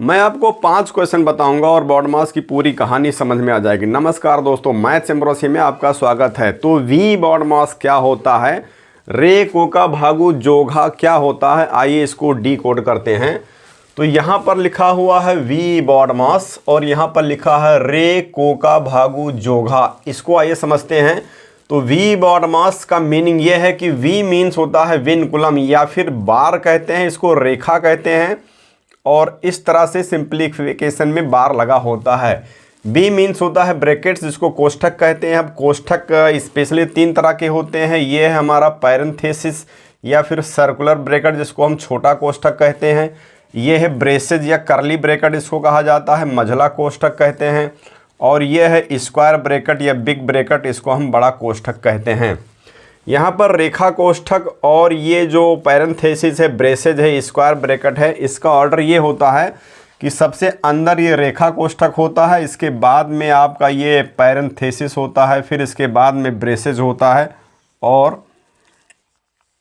मैं आपको 5 क्वेश्चन बताऊंगा और बॉड मास की पूरी कहानी समझ में आ जाएगी। नमस्कार दोस्तों, मैथ्स एम्ब्रोसी में आपका स्वागत है। तो वी बॉड मास क्या होता है, रे कोका भागु जोघा क्या होता है, आइए इसको डी कोड करते हैं। तो यहाँ पर लिखा हुआ है वी बॉड मास और यहाँ पर लिखा है रे कोका भागु जोघा। इसको आइए समझते हैं। तो वी बॉड मास का मीनिंग ये है कि वी मीन्स होता है विनकुलम या फिर बार कहते हैं, इसको रेखा कहते हैं और इस तरह से सिंप्लीफिकेशन में बार लगा होता है। बी मीन्स होता है ब्रैकेट्स, जिसको कोष्ठक कहते हैं। अब कोष्ठक स्पेशली 3 तरह के होते हैं। ये है हमारा पैरेंथेसिस या फिर सर्कुलर ब्रैकेट, जिसको हम छोटा कोष्ठक कहते हैं। ये है ब्रेसेज या करली ब्रैकेट, इसको कहा जाता है मझला कोष्ठक कहते हैं। और ये है स्क्वायर ब्रैकेट या बिग ब्रैकेट, इसको हम बड़ा कोष्ठक कहते हैं। यहाँ पर रेखा कोष्ठक और ये जो पैरेंथेसिस है, ब्रेसेज है, स्क्वायर ब्रैकेट है, इसका ऑर्डर ये होता है कि सबसे अंदर ये रेखा कोष्ठक होता है, इसके बाद में आपका ये पैरेंथेसिस होता है, फिर इसके बाद में ब्रेसेज होता है और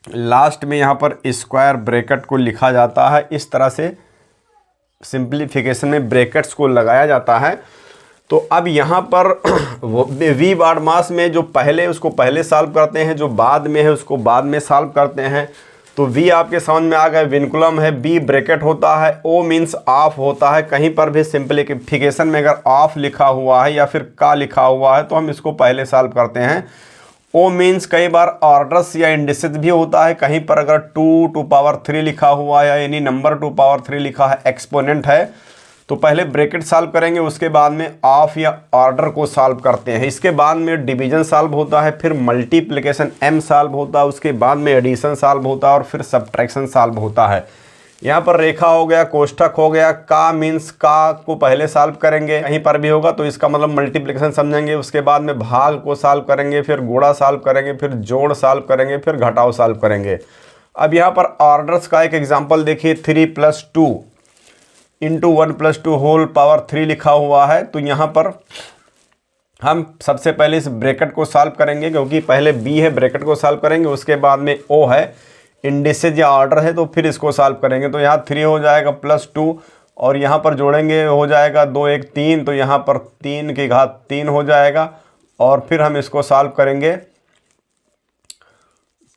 लास्ट में यहाँ पर स्क्वायर ब्रैकेट को लिखा जाता है। इस तरह से सिंप्लीफिकेशन में ब्रैकेट्स को लगाया जाता है। तो अब यहाँ पर वी बॉड मास में जो पहले उसको पहले सॉल्व करते हैं, जो बाद में है उसको बाद में सॉल्व करते हैं। तो वी आपके समझ में आ गए, विनकुलम है, बी ब्रैकेट होता है, ओ मीन्स ऑफ होता है। कहीं पर भी सिंप्लीफिकेशन में अगर ऑफ लिखा हुआ है या फिर का लिखा हुआ है तो हम इसको पहले सॉल्व करते हैं। ओ मीन्स कई बार ऑर्डर्स या इंडिसेस भी होता है। कहीं पर अगर 2 टू पावर 3 लिखा हुआ है या यानी नंबर 2 पावर 3 लिखा है, एक्सपोनेंट है, तो पहले ब्रैकेट सॉल्व करेंगे, उसके बाद में ऑफ या ऑर्डर को सॉल्व करते हैं। इसके बाद में डिवीजन सॉल्व होता है, फिर मल्टीप्लिकेशन एम सॉल्व होता है, उसके बाद में एडिशन सॉल्व होता है और फिर सब्ट्रैक्शन सॉल्व होता है। यहाँ पर रेखा हो गया, कोष्ठक हो गया, का मीन्स का को पहले सॉल्व करेंगे, कहीं पर भी होगा तो इसका मतलब मल्टीप्लिकेशन समझेंगे। उसके बाद में भाग को सॉल्व करेंगे, फिर गुणा सॉल्व करेंगे, फिर जोड़ सॉल्व करेंगे, फिर घटाव सॉल्व करेंगे। अब यहाँ पर ऑर्डर्स का एक एग्जाम्पल देखिए, 3 + 2 इंटू 1 + 2 होल पावर 3 लिखा हुआ है। तो यहाँ पर हम सबसे पहले इस ब्रैकेट को सॉल्व करेंगे, क्योंकि पहले बी है, ब्रैकेट को सॉल्व करेंगे, उसके बाद में ओ है, इंडिसेज या ऑर्डर है, तो फिर इसको सॉल्व करेंगे। तो यहाँ 3 हो जाएगा +2 और यहाँ पर जोड़ेंगे हो जाएगा 2 1 3, तो यहाँ पर 3 की घात 3 हो जाएगा और फिर हम इसको सॉल्व करेंगे।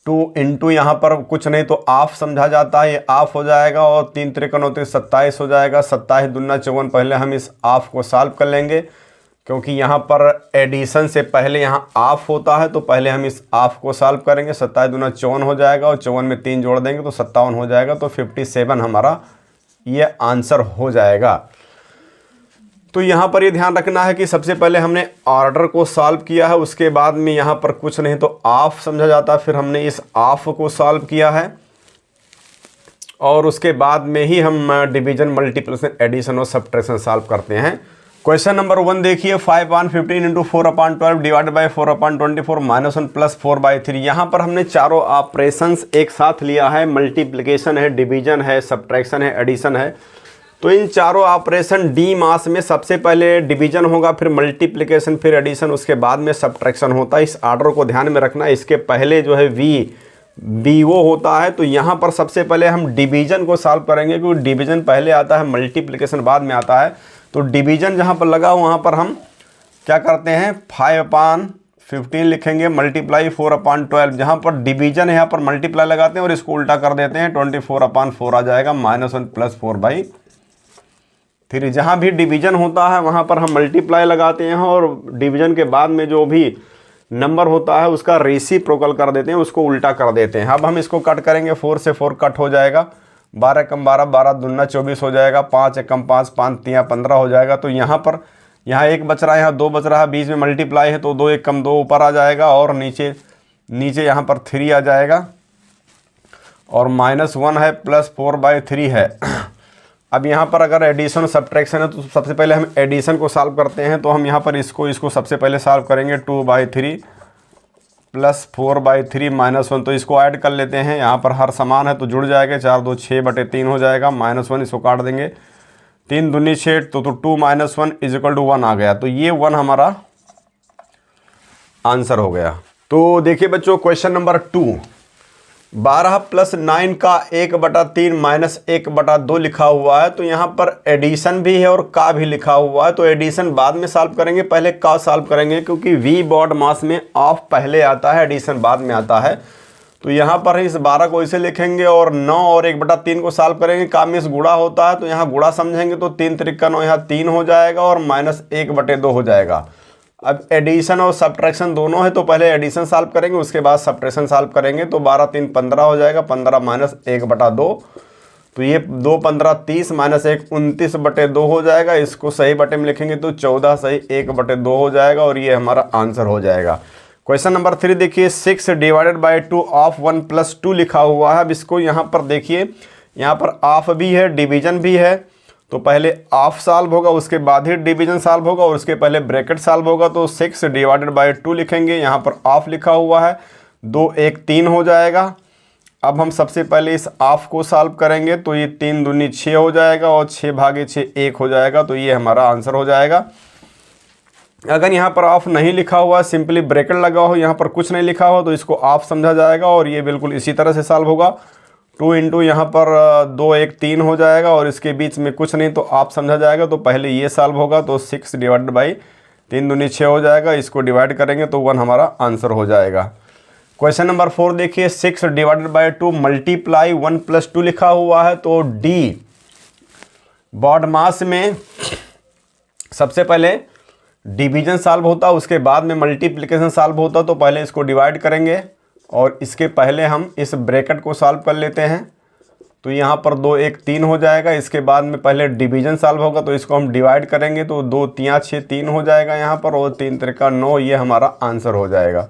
2 इंटू यहाँ पर कुछ नहीं तो ऑफ समझा जाता है, ये ऑफ हो जाएगा और 3 × 3 = 27 हो जाएगा। 27 दूना 54, पहले हम इस ऑफ को सॉल्व कर लेंगे, क्योंकि यहाँ पर एडिशन से पहले यहाँ ऑफ होता है, तो पहले हम इस ऑफ को सॉल्व करेंगे। 27 दूना 54 हो जाएगा और 54 में 3 जोड़ देंगे तो 57 हो जाएगा। तो 57 हमारा ये आंसर हो जाएगा। तो यहाँ पर ये ध्यान रखना है कि सबसे पहले हमने ऑर्डर को सॉल्व किया है, उसके बाद में यहाँ पर कुछ नहीं तो ऑफ समझा जाता है, फिर हमने इस ऑफ को सॉल्व किया है और उसके बाद में ही हम डिवीजन, मल्टीप्लिकेशन, एडिशन और सब्ट्रैक्शन सॉल्व करते हैं। क्वेश्चन नंबर 1 देखिए, 5/15 × 4/12 डिवाइड बाई 4/24 -1 + 4/3। यहाँ पर हमने चारों ऑपरेशंस एक साथ लिया है, मल्टीप्लिकेशन है, डिवीजन है, सब्ट्रैक्शन है, एडिशन है। तो इन चारों ऑपरेशन डी मास में सबसे पहले डिवीजन होगा, फिर मल्टीप्लिकेशन, फिर एडिशन, उसके बाद में सब्ट्रैक्शन होता है। इस ऑर्डर को ध्यान में रखना। इसके पहले जो है बी वो होता है। तो यहाँ पर सबसे पहले हम डिवीजन को सॉल्व करेंगे, क्योंकि डिवीजन पहले आता है, मल्टीप्लिकेशन बाद में आता है। तो डिवीजन जहाँ पर लगा वहाँ पर हम क्या करते हैं, 5/15 लिखेंगे, मल्टीप्लाई 4/12। जहाँ पर डिवीजन है यहाँ पर मल्टीप्लाई लगाते हैं और इसको उल्टा कर देते हैं, 24/4 आ जाएगा, -1 + 4/3। जहाँ भी डिवीजन होता है वहाँ पर हम मल्टीप्लाई लगाते हैं और डिवीजन के बाद में जो भी नंबर होता है उसका रेसिप्रोकल कर देते हैं, उसको उल्टा कर देते हैं। अब हम इसको कट करेंगे, 4 से 4 कट हो जाएगा, 12 × 12 12 दूना 24 हो जाएगा, 5 × 5 5 3 15 हो जाएगा। तो यहाँ पर यहाँ 1 बच रहा है, यहाँ 2 बच रहा है, बीच में मल्टीप्लाई है तो 2 1 = 2 ऊपर आ जाएगा और नीचे यहाँ पर 3 आ जाएगा और -1 है +4/3 है। अब यहाँ पर अगर एडिशन सब्ट्रैक्शन है तो सबसे पहले हम एडिशन को सॉल्व करते हैं। तो हम यहाँ पर इसको सबसे पहले सॉल्व करेंगे, 2/3 + 4/3 -1, तो इसको ऐड कर लेते हैं। यहाँ पर हर समान है तो जुड़ जाएगा, 4 2 6/3 हो जाएगा, -1 इसको काट देंगे, 3 दूनी 6, तो 2 - 1 = 1 आ गया। तो ये 1 हमारा आंसर हो गया। तो देखिए बच्चों, क्वेश्चन नंबर 2, 12 प्लस 9 का 1/3 माइनस 1/2 लिखा हुआ है, तो यहाँ पर एडिशन भी है और का भी लिखा हुआ है। तो एडिशन बाद में सॉल्व करेंगे, पहले का सॉल्व करेंगे, क्योंकि वी बॉड मास में ऑफ पहले आता है, एडिशन बाद में आता है। तो यहाँ पर इस 12 को इसे लिखेंगे और 9 और 1/3 को सॉल्व करेंगे। का में इस गुणा होता है तो यहाँ गुणा समझेंगे, तो 3 त्रिका 9 यहाँ 3 हो जाएगा और माइनस 1/2 हो जाएगा। अब एडिशन और सब्ट्रैक्शन दोनों है, तो पहले एडिशन सॉल्व करेंगे, उसके बाद सब्ट्रैक्शन सॉल्व करेंगे। तो 12 3 15 हो जाएगा, 15 माइनस 1/2, तो ये 2 15 30 माइनस 1 29/2 हो जाएगा। इसको सही बटे में लिखेंगे तो 14 सही 1/2 हो जाएगा और ये हमारा आंसर हो जाएगा। क्वेश्चन नंबर 3 देखिए, 6 डिवाइडेड बाई 2 ऑफ 1 प्लस 2 लिखा हुआ है। अब इसको यहाँ पर देखिए, यहाँ पर ऑफ भी है, डिवीजन भी है, तो पहले ऑफ सॉल्व होगा, उसके बाद ही डिवीजन सॉल्व होगा और उसके पहले ब्रैकेट सॉल्व होगा। तो 6 डिवाइडेड बाई 2 लिखेंगे, यहाँ पर ऑफ लिखा हुआ है, 2 1 3 हो जाएगा। अब हम सबसे पहले इस ऑफ को सॉल्व करेंगे, तो ये 3 दूनी 6 हो जाएगा और 6 भागे 6 1 हो जाएगा, तो ये हमारा आंसर हो जाएगा। अगर यहाँ पर ऑफ नहीं लिखा हुआ, सिंपली ब्रैकेट लगा हो, यहाँ पर कुछ नहीं लिखा हो, तो इसको ऑफ समझा जाएगा और ये बिल्कुल इसी तरह से सॉल्व होगा। 2 इंटू यहाँ पर 2 1 3 हो जाएगा और इसके बीच में कुछ नहीं, तो ऑफ समझा जाएगा। तो पहले ये सॉल्व होगा, तो 6 डिवाइडेड बाई 3 दूनी 6 हो जाएगा, इसको डिवाइड करेंगे तो 1 हमारा आंसर हो जाएगा। क्वेश्चन नंबर 4 देखिए, 6 डिवाइडेड बाई 2 मल्टीप्लाई 1 प्लस 2 लिखा हुआ है। तो डी बॉड मास में सबसे पहले डिवीजन सॉल्व होता, उसके बाद में मल्टीप्लिकेशन सॉल्व होता, तो पहले इसको डिवाइड करेंगे और इसके पहले हम इस ब्रैकेट को सॉल्व कर लेते हैं। तो यहाँ पर 2 1 3 हो जाएगा, इसके बाद में पहले डिवीजन सॉल्व होगा, तो इसको हम डिवाइड करेंगे, तो 2 3 6 3 हो जाएगा यहाँ पर और 3 त्रिका 9, ये हमारा आंसर हो जाएगा।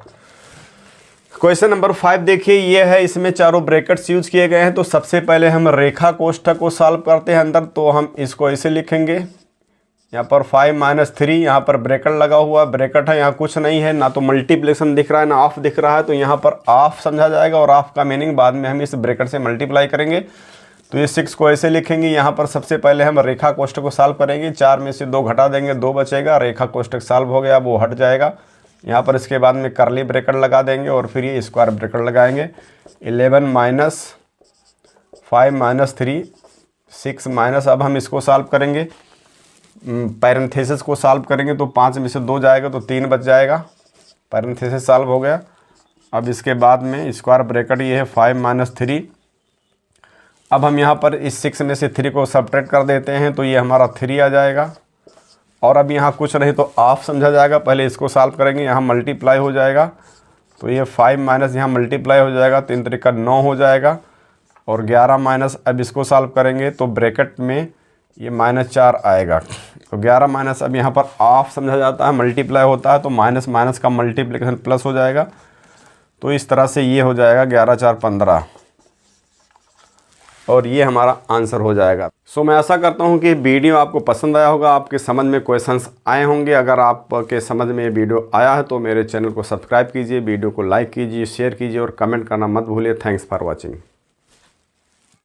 क्वेश्चन नंबर 5 देखिए, ये है, इसमें चारों ब्रैकेट्स यूज किए गए हैं। तो सबसे पहले हम रेखा कोष्ठक को सॉल्व करते हैं अंदर, तो हम इसको ऐसे लिखेंगे, यहाँ पर 5 माइनस 3, यहाँ पर ब्रैकेट लगा हुआ, ब्रैकेट है, यहाँ कुछ नहीं है, ना तो मल्टीप्लिकेशन दिख रहा है ना ऑफ दिख रहा है, तो यहाँ पर ऑफ समझा जाएगा और ऑफ का मीनिंग बाद में हम इस ब्रैकेट से मल्टीप्लाई करेंगे। तो ये 6 को ऐसे लिखेंगे, यहाँ पर सबसे पहले हम रेखा कोष्ठक को सॉल्व करेंगे, 4 में से 2 घटा देंगे, 2 बचेगा, रेखा कोष्ठक सॉल्व हो गया, वो हट जाएगा। यहाँ पर इसके बाद में करली ब्रैकेट लगा देंगे और फिर ये स्क्वायर ब्रैकेट लगाएंगे। 11 माइनस 5 माइनस 3 6 माइनस, अब हम इसको सॉल्व करेंगे, पैरेंथेसिस को सॉल्व करेंगे, तो 5 में से 2 जाएगा तो 3 बच जाएगा, पैरेंथेसिस सॉल्व हो गया। अब इसके बाद में स्क्वायर ब्रैकेट ये है 5 माइनस 3। अब हम यहाँ पर इस 6 में से 3 को सब्ट्रैक्ट कर देते हैं, तो ये हमारा 3 आ जाएगा। और अब यहाँ कुछ नहीं तो ऑफ समझा जाएगा, पहले इसको सॉल्व करेंगे, यहाँ मल्टीप्लाई हो जाएगा, तो ये 5 माइनस यहाँ मल्टीप्लाई हो जाएगा, 3 त्रिका 9 हो जाएगा और 11 माइनस, अब इसको सॉल्व करेंगे तो ब्रैकेट में ये -4 आएगा। तो 11 माइनस, अब यहाँ पर ऑफ समझा जाता है, मल्टीप्लाई होता है, तो माइनस माइनस का मल्टीप्लिकेशन प्लस हो जाएगा। तो इस तरह से ये हो जाएगा 11 4 15 और ये हमारा आंसर हो जाएगा। सो मैं आशा करता हूँ कि वीडियो आपको पसंद आया होगा, आपके समझ में क्वेश्चंस आए होंगे। अगर आपके समझ में ये वीडियो आया है तो मेरे चैनल को सब्सक्राइब कीजिए, वीडियो को लाइक कीजिए, शेयर कीजिए और कमेंट करना मत भूलिए। Thanks for watching.